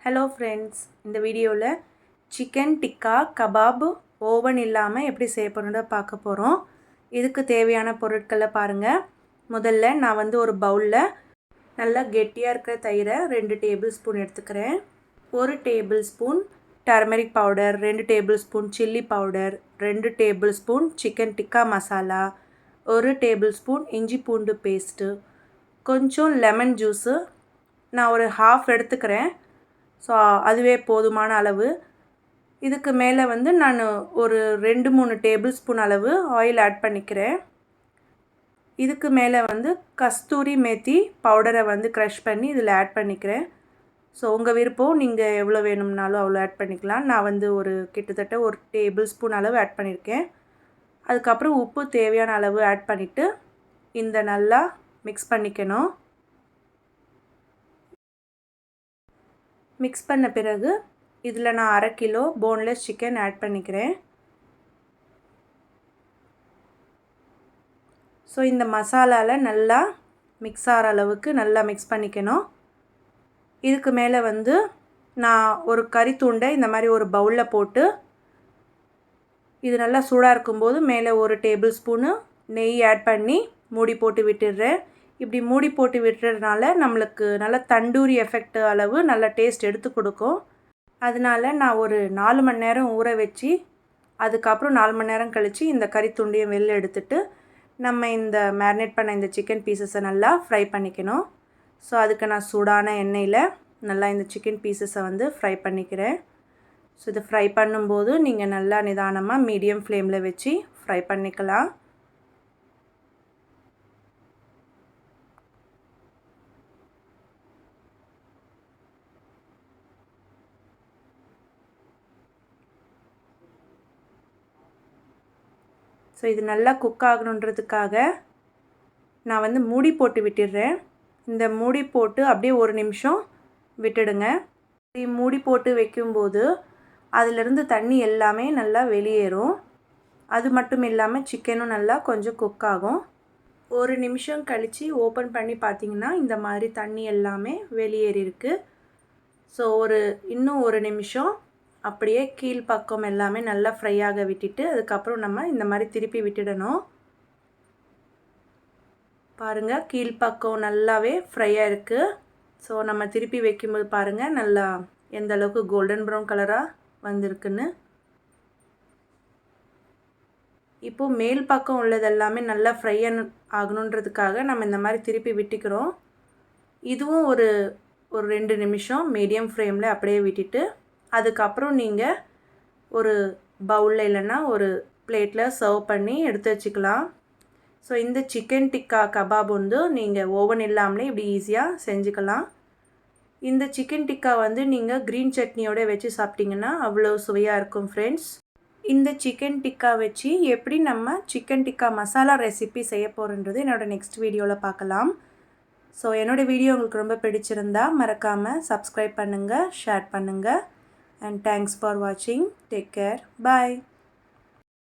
Hello friends, இந்த வீடியோவில் chicken tikka kebab oven இல்லாமல் எப்படி செய்ய போகிறோன்னு பார்க்க போகிறோம். இதுக்கு தேவையான பொருட்களை பாருங்கள். முதல்ல நான் ஒரு பவுலில் நல்லா கெட்டியாக இருக்கிற தயிரை 2 டேபிள் ஸ்பூன் எடுத்துக்கிறேன். 1 table spoon turmeric powder, 2 table spoon chilli powder, 2 table spoon chicken tikka masala, 1 table spoon இஞ்சி பூண்டு பேஸ்ட்டு, கொஞ்சம் லெமன் ஜூஸு, நான் ஒரு ஹாஃப் எடுத்துக்கிறேன். ஸோ அதுவே போதுமான அளவு. இதுக்கு மேலே நான் ஒரு 2-3 டேபிள் ஸ்பூன் அளவு ஆயில் ஆட் பண்ணிக்கிறேன். இதுக்கு மேலே கஸ்தூரி மேத்தி பவுடரை க்ரஷ் பண்ணி இதில் ஆட் பண்ணிக்கிறேன். ஸோ உங்கள் விருப்பம், நீங்கள் எவ்வளோ வேணும்னாலும் அவ்வளோ ஆட் பண்ணிக்கலாம். நான் ஒரு கிட்டத்தட்ட 1 டேபிள் ஸ்பூன் அளவு ஆட் பண்ணியிருக்கேன். அதுக்கப்புறம் உப்பு தேவையான அளவு ஆட் பண்ணிவிட்டு இந்த நல்லா மிக்ஸ் பண்ணிக்கணும். மிக்ஸ் பண்ண பிறகு இதில் நான் 1/2 கிலோ போன்லெஸ் சிக்கன் ஆட் பண்ணிக்கிறேன். ஸோ இந்த மசாலாவில் நல்லா மிக்ஸ் ஆகிற அளவுக்கு நல்லா மிக்ஸ் பண்ணிக்கணும். இதுக்கு மேலே நான் ஒரு கறி துண்டை இந்த மாதிரி ஒரு பவுலில் போட்டு இது நல்லா சூடாக இருக்கும்போது மேலே 1 டேபிள் ஸ்பூனு நெய் ஆட் பண்ணி மூடி போட்டு விட்டுடுறேன். இப்படி மூடி போட்டு விட்டுறதுனால நம்மளுக்கு நல்ல தண்டூரி எஃபெக்ட் அளவு நல்ல டேஸ்ட் எடுத்து கொடுக்கும். அதனால நான் ஒரு 4 மணி நேரம் ஊற வச்சு அதுக்கப்புறம் 4 மணி நேரம் கழித்து இந்த கறி துண்டையும் வெளில எடுத்துட்டு நம்ம இந்த மேரினேட் பண்ண இந்த சிக்கன் பீசஸை நல்லா ஃப்ரை பண்ணிக்கணும். ஸோ அதுக்கு நான் சூடான எண்ணெயில் நல்லா இந்த சிக்கன் பீசஸை ஃப்ரை பண்ணிக்கிறேன். ஸோ இது ஃப்ரை பண்ணும்போது நீங்கள் நல்லா நிதானமாக மீடியம் ஃப்ளேமில் வச்சு ஃப்ரை பண்ணிக்கலாம். ஸோ இது நல்லா குக் ஆகணுன்றதுக்காக நான் மூடி போட்டு விட்டுடுறேன். இந்த மூடி போட்டு அப்படியே 1 நிமிஷம் விட்டுடுங்க. மூடி போட்டு வைக்கும்போது அதிலிருந்து தண்ணி எல்லாமே நல்லா வெளியேறும். அது மட்டும் இல்லாமல் சிக்கனும் நல்லா கொஞ்சம் குக் ஆகும். 1 நிமிஷம் கழித்து ஓப்பன் பண்ணி பார்த்திங்கன்னா இந்த மாதிரி தண்ணி எல்லாமே வெளியேறிருக்கு. ஸோ இன்னும் 1 நிமிஷம் அப்படியே கீழ்ப்பக்கம் எல்லாமே நல்லா ஃப்ரை ஆக விட்டுட்டு அதுக்கப்புறம் நம்ம இந்த மாதிரி திருப்பி விட்டுடணும். பாருங்கள், கீழ்ப்பக்கம் நல்லாவே ஃப்ரையாக இருக்குது. ஸோ நம்ம திருப்பி வைக்கும்போது பாருங்கள் நல்லா எந்த அளவுக்கு கோல்டன் ப்ரௌன் கலராக வந்திருக்குன்னு. இப்போது மேல் பக்கம் உள்ளது எல்லாமே நல்லா ஃப்ரை ஆகணுன்றதுக்காக நம்ம இந்த மாதிரி திருப்பி விட்டுக்கிறோம். இதுவும் ஒரு 2 நிமிஷம் மீடியம் ஃப்ளேமில் அப்படியே விட்டுட்டு அதுக்கப்புறம் நீங்கள் ஒரு பவுலில் இல்லைன்னா ஒரு பிளேட்டில் சர்வ் பண்ணி எடுத்து வச்சுக்கலாம். ஸோ இந்த சிக்கன் டிக்கா கபாப் நீங்கள் ஓவன் இல்லாமலே இப்படி ஈஸியாக செஞ்சுக்கலாம். இந்த சிக்கன் டிக்கா நீங்கள் க்ரீன் சட்னியோடு வச்சு சாப்பிட்டிங்கன்னா அவ்வளோ சுவையாக இருக்கும் ஃப்ரெண்ட்ஸ். இந்த சிக்கன் டிக்கா வச்சு எப்படி நம்ம சிக்கன் டிக்கா மசாலா ரெசிபி செய்ய போகிறோன்றது என்னோடய நெக்ஸ்ட் வீடியோவில் பார்க்கலாம். ஸோ என்னோடய வீடியோ உங்களுக்கு ரொம்ப பிடிச்சிருந்தா மறக்காமல் சப்ஸ்கிரைப் பண்ணுங்கள், ஷேர் பண்ணுங்கள். And thanks for watching. Take care. Bye.